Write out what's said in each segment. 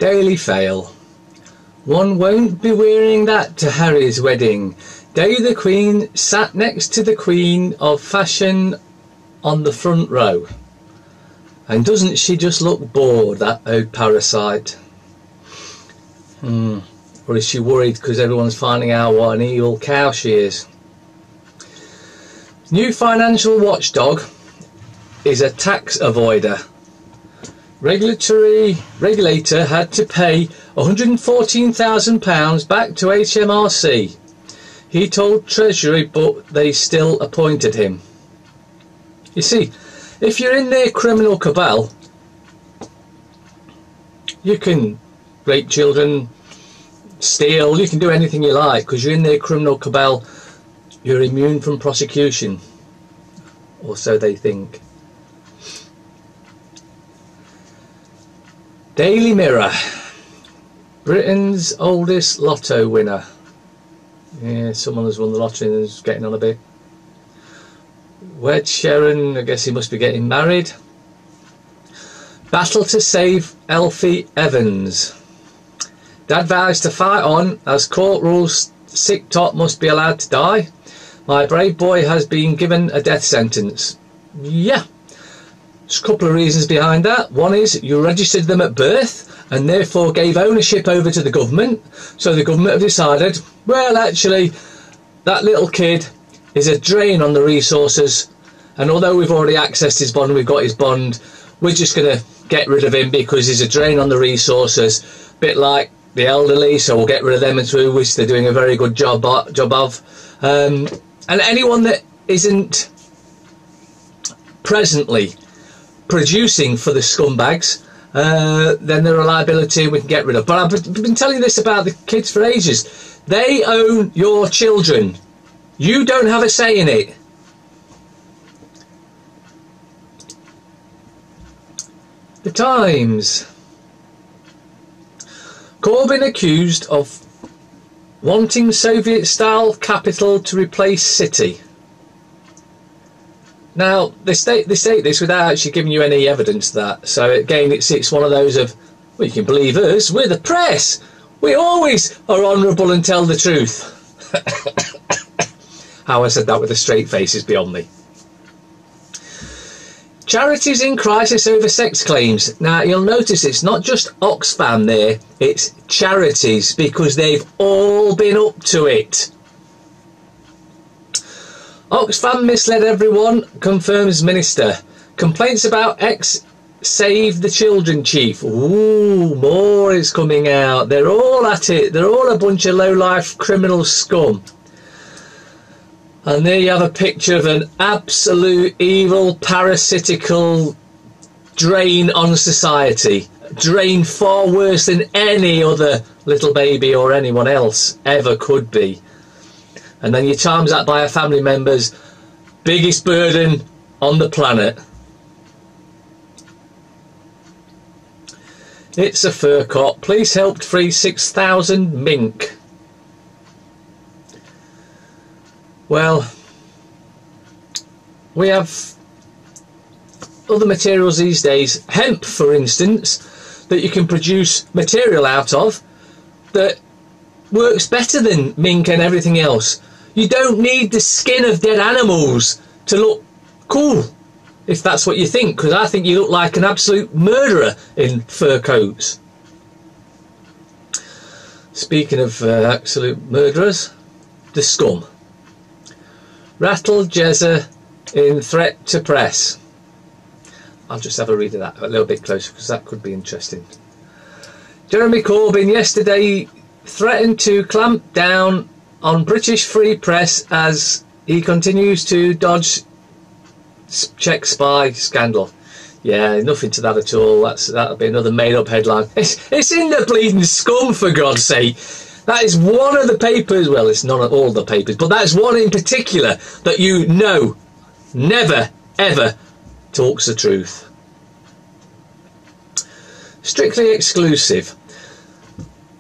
Daily Fail. One won't be wearing that to Harry's wedding. Day the Queen sat next to the Queen of Fashion on the front row. And doesn't she just look bored, that old parasite? Or is she worried because everyone's finding out what an evil cow she is? New financial watchdog is a tax avoider. Regulator had to pay £114,000 back to HMRC. He told Treasury, but they still appointed him. You see, if you're in their criminal cabal, you can rape children, steal, you can do anything you like, because you're in their criminal cabal. You're immune from prosecution, or so they think. Daily Mirror. Britain's oldest lotto winner. Yeah, someone has won the lottery and is getting on a bit. Ed Sheeran, I guess he must be getting married. Battle to save Elfie Evans. Dad vows to fight on as court rules sick top must be allowed to die. My brave boy has been given a death sentence. Yeah, there's a couple of reasons behind that. One is you registered them at birth and therefore gave ownership over to the government. So the government have decided, well, actually, that little kid is a drain on the resources, and although we've already accessed his bond, we've got his bond, we're just going to get rid of him because he's a drain on the resources, a bit like the elderly, so we'll get rid of them until which they're doing a very good job of. And anyone that isn't presently producing for the scumbags, then they're a liability and we can get rid of. But I've been telling you this about the kids for ages. They own your children. You don't have a say in it. The Times. Corbyn accused of wanting Soviet-style capital to replace city. Now, they state this without actually giving you any evidence of that. So again, it's one of those of, well, you can believe us, we're the press. We always are honourable and tell the truth. How I said that with a straight face is beyond me. Charities in crisis over sex claims. Now, you'll notice it's not just Oxfam there, it's charities, because they've all been up to it. Oxfam misled everyone, confirms Minister. Complaints about ex-Save the Children chief. Ooh, more is coming out. They're all at it. They're all a bunch of low-life criminal scum. And there you have a picture of an absolute evil, parasitical drain on society. Drain far worse than any other little baby or anyone else ever could be. And then you times that by a family member's biggest burden on the planet. It's a fur cop. Police helped free 6,000 mink. Well, we have other materials these days, hemp for instance, that you can produce material out of that works better than mink and everything else. You don't need the skin of dead animals to look cool, if that's what you think, because I think you look like an absolute murderer in fur coats. Speaking of absolute murderers, the scum. Rattle Jezza in threat to press. I'll just have a read of that a little bit closer because that could be interesting. Jeremy Corbyn yesterday threatened to clamp down on British free press as he continues to dodge Czech spy scandal. Yeah, nothing to that at all. That'll be another made-up headline. It's in the bleeding scum, for God's sake. That is one of the papers, well, it's not all the papers, but that's one in particular that you know never, ever talks the truth. Strictly exclusive.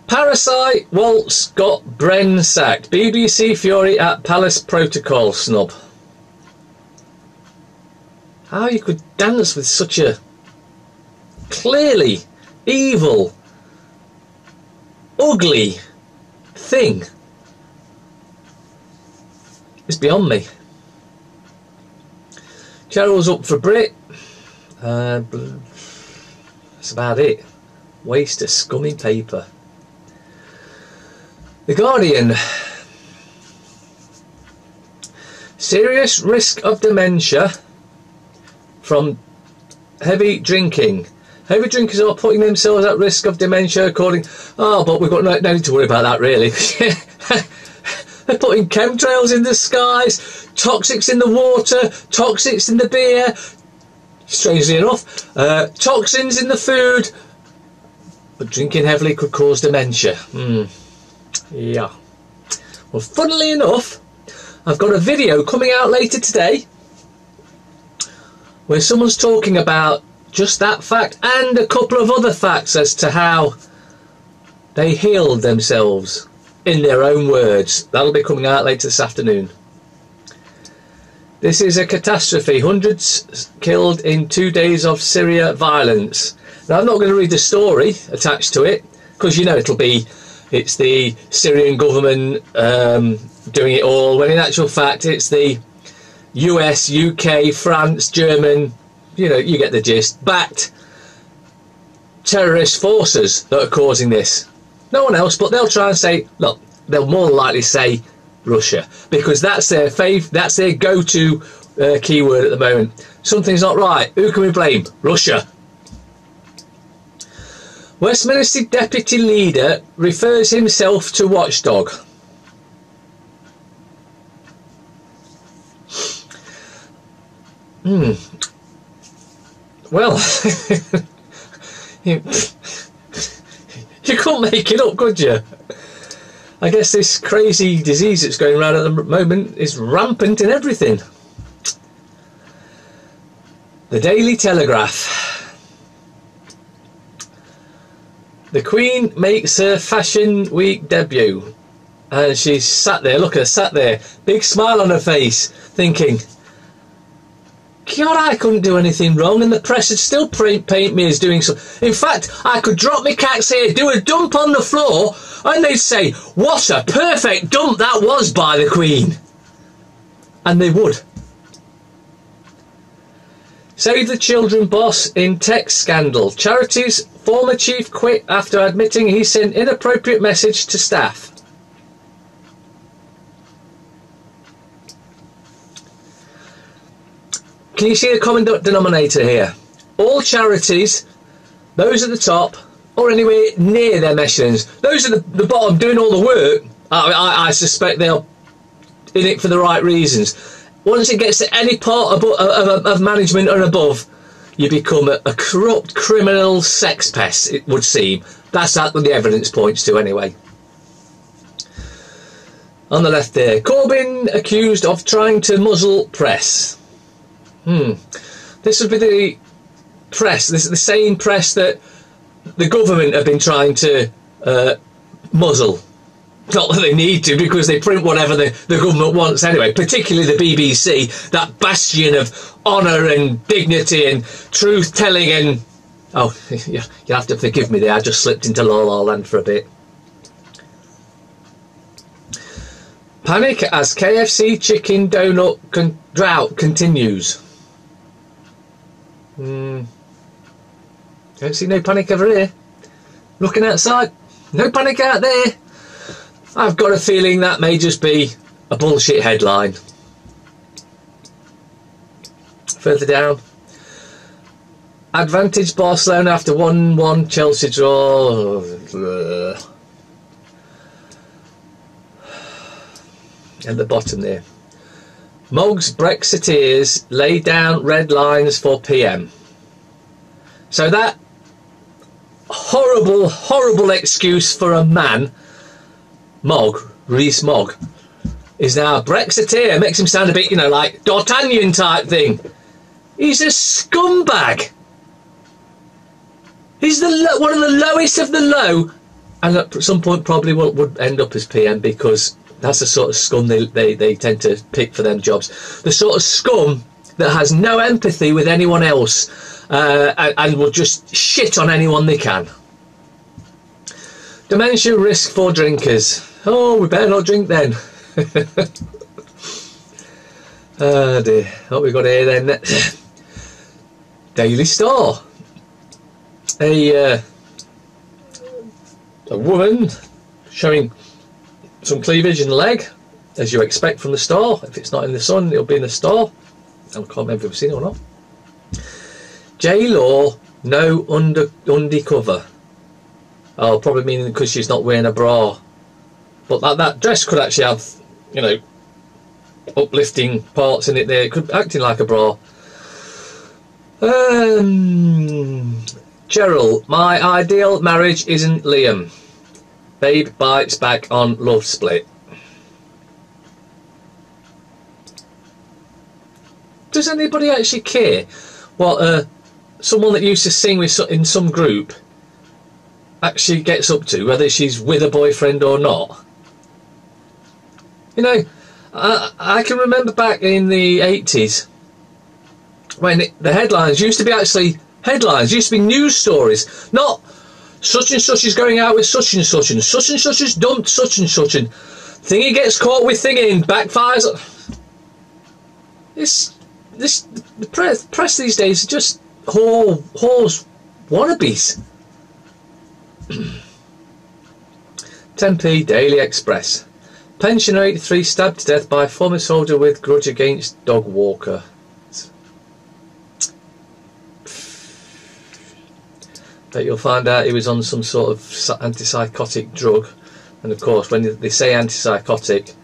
Parasite Waltz got Bren sacked. BBC Fury at Palace Protocol snub. How you could dance with such a clearly evil ugly thing is beyond me. Cheryl's up for Brit. That's about it. Waste of scummy paper. The Guardian. Serious risk of dementia from heavy drinking. Heavy drinkers are putting themselves at risk of dementia according... Oh, but we've got no need to worry about that, really. They're putting chemtrails in the skies, toxics in the water, toxics in the beer, strangely enough, toxins in the food. But drinking heavily could cause dementia. Yeah. Well, funnily enough, I've got a video coming out later today where someone's talking about just that fact and a couple of other facts as to how they healed themselves in their own words. That'll be coming out later this afternoon. This is a catastrophe. Hundreds killed in 2 days of Syria violence. Now, I'm not going to read the story attached to it because, you know, it's the Syrian government doing it all, when in actual fact it's the US, UK, France, German, you know, you get the gist, backed terrorist forces that are causing this. No one else, but they'll try and say, look, they'll more likely say Russia, because that's their that's their go-to keyword at the moment. Something's not right. Who can we blame? Russia. Westminster Deputy Leader refers himself to watchdog. Well, you couldn't make it up, could you? I guess this crazy disease that's going around at the moment is rampant in everything. The Daily Telegraph. The Queen makes her Fashion Week debut. And she's sat there, look at her, sat there, big smile on her face, thinking, God, I couldn't do anything wrong, and the press would still paint me as doing so. In fact, I could drop my cat's hair, do a dump on the floor, and they'd say, what a perfect dump that was by the Queen. And they would. Save the Children boss in text scandal. Charities former chief quit after admitting he sent inappropriate message to staff. Can you see the common denominator here? All charities, those at the top, or anywhere near their meshings, those at the bottom doing all the work, I suspect they're in it for the right reasons. Once it gets to any part of management or above, you become a corrupt criminal sex pest, it would seem. That's what the evidence points to anyway. On the left there, Corbyn accused of trying to muzzle press. This would be the press. This is the same press that the government have been trying to muzzle. Not that they need to, because they print whatever the government wants anyway, particularly the BBC, that bastion of honour and dignity and truth-telling and... Oh, you have to forgive me there, I just slipped into La La Land for a bit. Panic as KFC chicken donut drought continues. Don't see no panic over here. Looking outside, no panic out there. I've got a feeling that may just be a bullshit headline. Further down, advantage Barcelona after 1-1 Chelsea draw. At the bottom there, Mog's Brexiteers lay down red lines for PM. So that horrible, horrible excuse for a man, Mog, Rees-Mogg, is now a Brexiteer. Makes him sound a bit, you know, like D'Artagnan type thing. He's a scumbag. He's one of the lowest of the low, and at some point probably would end up as PM, because that's the sort of scum they tend to pick for them jobs. The sort of scum that has no empathy with anyone else and will just shit on anyone they can. Dementia risk for drinkers. Oh, we better not drink then. Oh dear. What we got here then? Daily Star. A woman showing some cleavage in the leg, as you expect from the Star. If it's not in the Sun, it'll be in the Star. I can't remember if I've seen it or not. J-Law, no undie cover. Oh, probably meaning because she's not wearing a bra. But that dress could actually have, you know, uplifting parts in it there. It could be acting like a bra. Cheryl, my ideal marriage isn't Liam. Babe bites back on Love Split. Does anybody actually care what someone that used to sing with in some group actually gets up to, whether she's with a boyfriend or not? You know, I can remember back in the 80s when the headlines used to be actually headlines, used to be news stories, not such and such is going out with such and such has dumped such and such, and thingy gets caught with thingy and backfires. The press these days are just whores wannabes. 10p Daily Express. Pensioner 83 stabbed to death by former soldier with grudge against dog walker. Bet you'll find out he was on some sort of antipsychotic drug, and of course when they say antipsychotic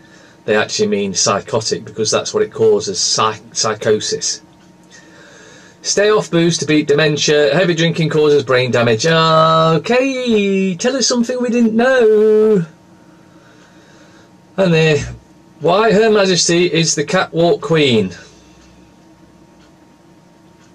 they actually mean psychotic, because that's what it causes, psychosis. Stay off booze to beat dementia. Heavy drinking causes brain damage. Okay, tell us something we didn't know. And there, why Her Majesty is the catwalk queen.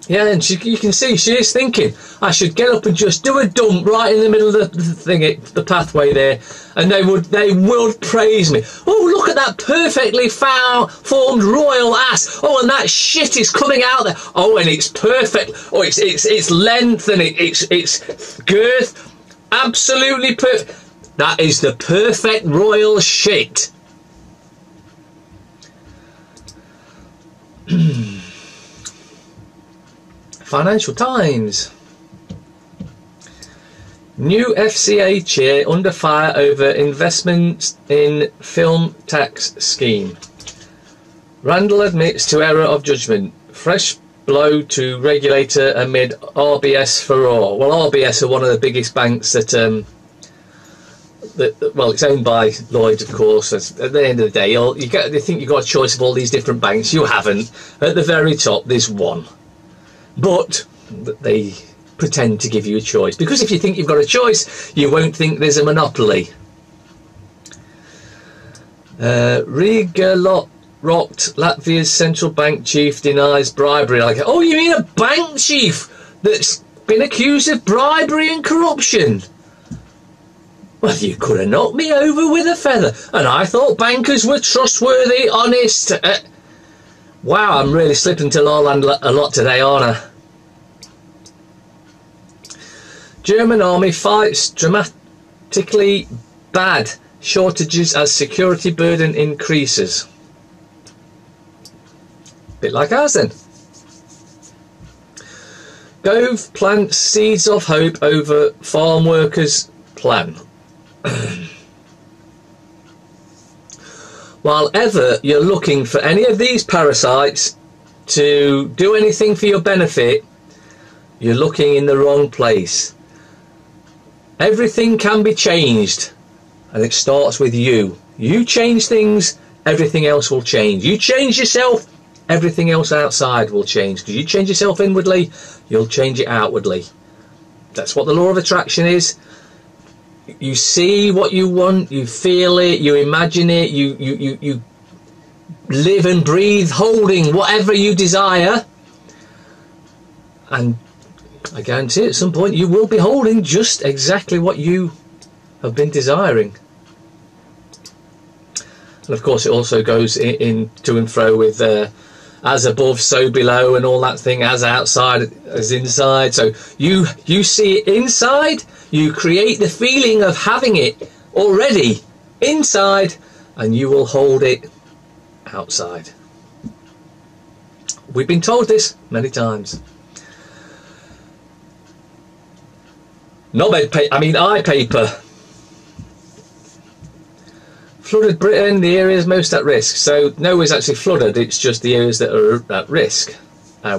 Yeah, and you can see she is thinking, I should get up and just do a dump right in the middle of the pathway there, and they would praise me. Oh, look at that perfectly formed royal ass. Oh, and that shit is coming out there. Oh, and it's perfect. Oh, its length and its girth, absolutely perfect. That is the perfect royal shit. Financial Times. New FCA chair under fire over investments in film tax scheme. Randall admits to error of judgment. Fresh blow to regulator amid RBS furore. Well, RBS are one of the biggest banks that well, it's owned by Lloyds, of course. At the end of the day, you think you've got a choice of all these different banks. You haven't. At the very top, there's one. But they pretend to give you a choice, because if you think you've got a choice, you won't think there's a monopoly. Riga rocked. Latvia's central bank chief denies bribery. Like, oh, you mean a bank chief that's been accused of bribery and corruption? Well, you could have knocked me over with a feather, and I thought bankers were trustworthy, honest. Wow, I'm really slipping to Lowland a lot today, aren't I? German army fights dramatically bad shortages as security burden increases. Bit like ours then. Gove plants seeds of hope over farm workers' plan. While ever you're looking for any of these parasites to do anything for your benefit, you're looking in the wrong place. Everything can be changed, and it starts with you. You change things, everything else will change. You change yourself, everything else outside will change. Because you change yourself inwardly, you'll change it outwardly. That's what the law of attraction is. You see what you want, you feel it, you imagine it, you live and breathe holding whatever you desire, and I guarantee at some point you will be holding just exactly what you have been desiring. And of course it also goes in to and fro with as above, so below, and all that thing, as outside, as inside. So you see it inside, you create the feeling of having it already inside, and you will hold it outside. We've been told this many times. Not bed paper, I mean eye paper. Flooded Britain, the areas most at risk. So nowhere's actually flooded, it's just the areas that are at risk.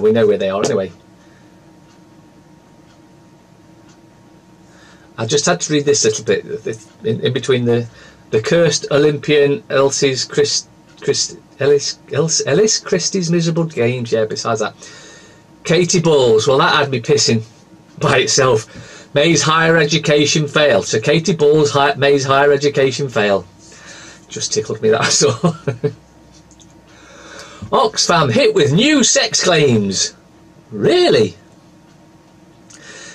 We know where they are anyway. I just had to read this little bit in between the cursed Olympian Ellis Christie's miserable games. Yeah, besides that, Katie Balls. Well, that had me pissing by itself. May's higher education fail. So Katie Balls, May's higher education fail. Just tickled me, that I saw. Oxfam hit with new sex claims. Really?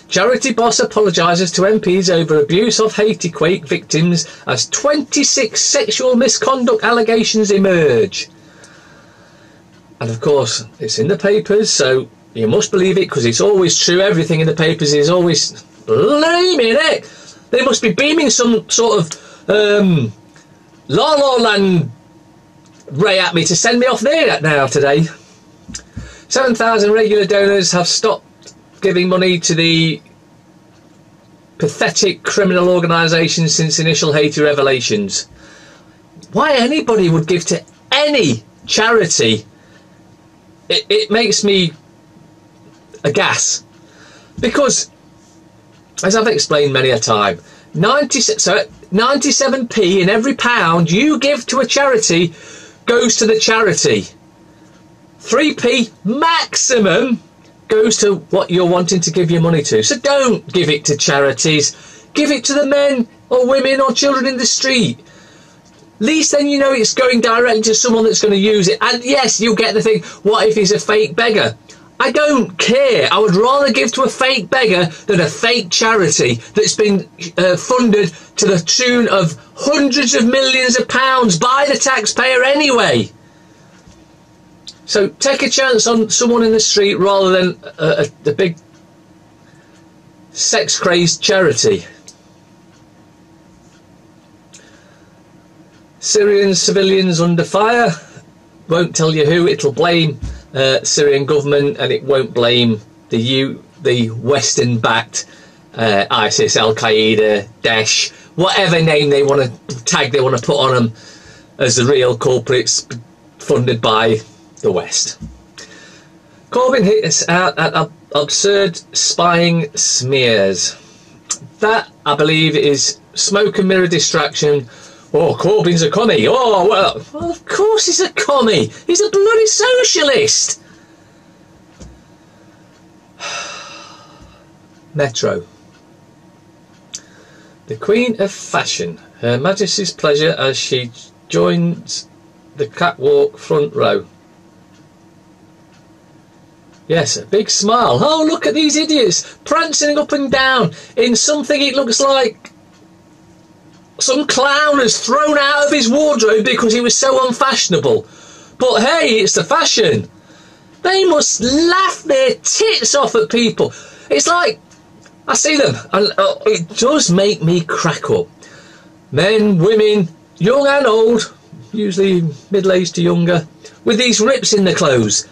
Charity boss apologises to MPs over abuse of Haiti quake victims as 26 sexual misconduct allegations emerge. And of course, it's in the papers, so you must believe it because it's always true. Everything in the papers is always blaming it. They must be beaming some sort of La La Land ray at me to send me off there now today. 7,000 regular donors have stopped giving money to the pathetic criminal organisation since initial Haiti revelations. Why anybody would give to any charity, it makes me aghast. Because, as I've explained many a time, 97p in every pound you give to a charity goes to the charity. 3p maximum goes to what you're wanting to give your money to. So don't give it to charities. Give it to the men or women or children in the street. At least then you know it's going directly to someone that's going to use it. And yes, you'll get the thing, what if he's a fake beggar? I don't care. I would rather give to a fake beggar than a fake charity that's been funded to the tune of hundreds of millions of pounds by the taxpayer anyway. So take a chance on someone in the street rather than a big sex-crazed charity. Syrian civilians under fire. Won't tell you who. It'll blame Syrian government, and it won't blame the Western-backed ISIS, Al-Qaeda, Daesh, whatever name they want to tag, they want to put on them as the real culprits funded by the West. Corbyn hits out at absurd spying smears. That, I believe, is smoke and mirror distraction. Oh, Corbyn's a commie. Oh, well, of course he's a commie. He's a bloody socialist. Metro. The Queen of Fashion. Her Majesty's pleasure as she joins the catwalk front row. Yes, a big smile. Oh, look at these idiots prancing up and down in something it looks like some clown has thrown out of his wardrobe because he was so unfashionable. But hey, it's the fashion. They must laugh their tits off at people. It's like, I see them, and it does make me crack up. Men, women, young and old, usually middle-aged to younger, with these rips in the clothes.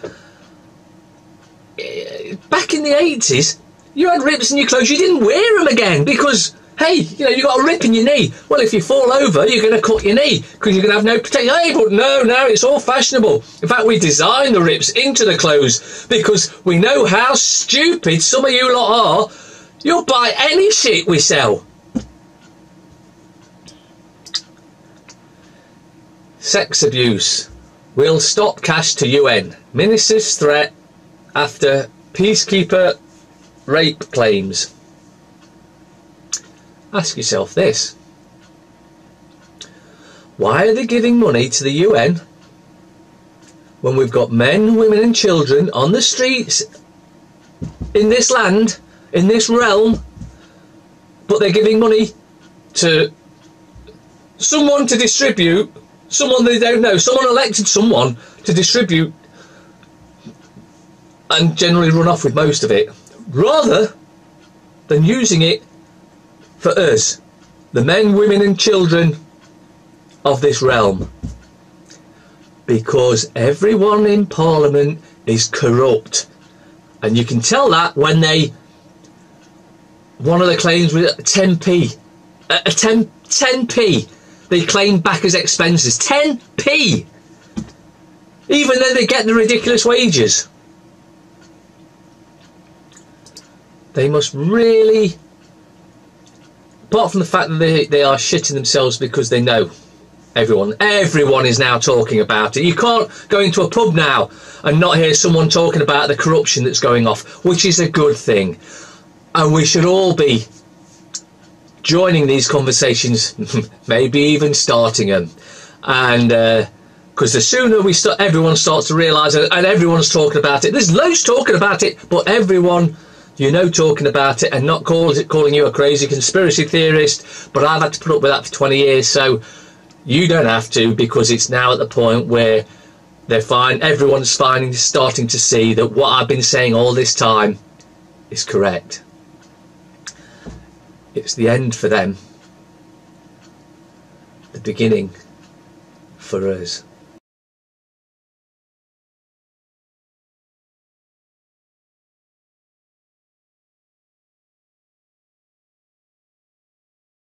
Back in the 80s, you had rips in your clothes, you didn't wear them again because, hey, you know, you got a rip in your knee. Well, if you fall over, you're going to cut your knee because you're going to have no protection. Hey, but no, it's all fashionable. In fact, we design the rips into the clothes because we know how stupid some of you lot are. You'll buy any shit we sell. Sex abuse. We'll stop cash to UN. Minister's threat after peacekeeper rape claims. Ask yourself this. Why are they giving money to the UN when we've got men, women and children on the streets in this land, in this realm, but they're giving money to someone to distribute, someone they don't know, someone elected someone to distribute and generally run off with most of it, rather than using it for us, the men, women and children of this realm. Because everyone in Parliament is corrupt, and you can tell that when one of the claims was 10p, 10p they claim back as expenses, 10p, even though they get the ridiculous wages. They must really, apart from the fact that they are shitting themselves because they know everyone is now talking about it. You can't go into a pub now and not hear someone talking about the corruption that's going off, which is a good thing. And we should all be joining these conversations, maybe even starting them. And because the sooner everyone starts to realise it, and everyone's talking about it, there's loads talking about it, but everyone, talking about it and not calling you a crazy conspiracy theorist. But I've had to put up with that for 20 years, so you don't have to, because it's now at the point where everyone's starting to see that what I've been saying all this time is correct. It's the end for them, the beginning for us.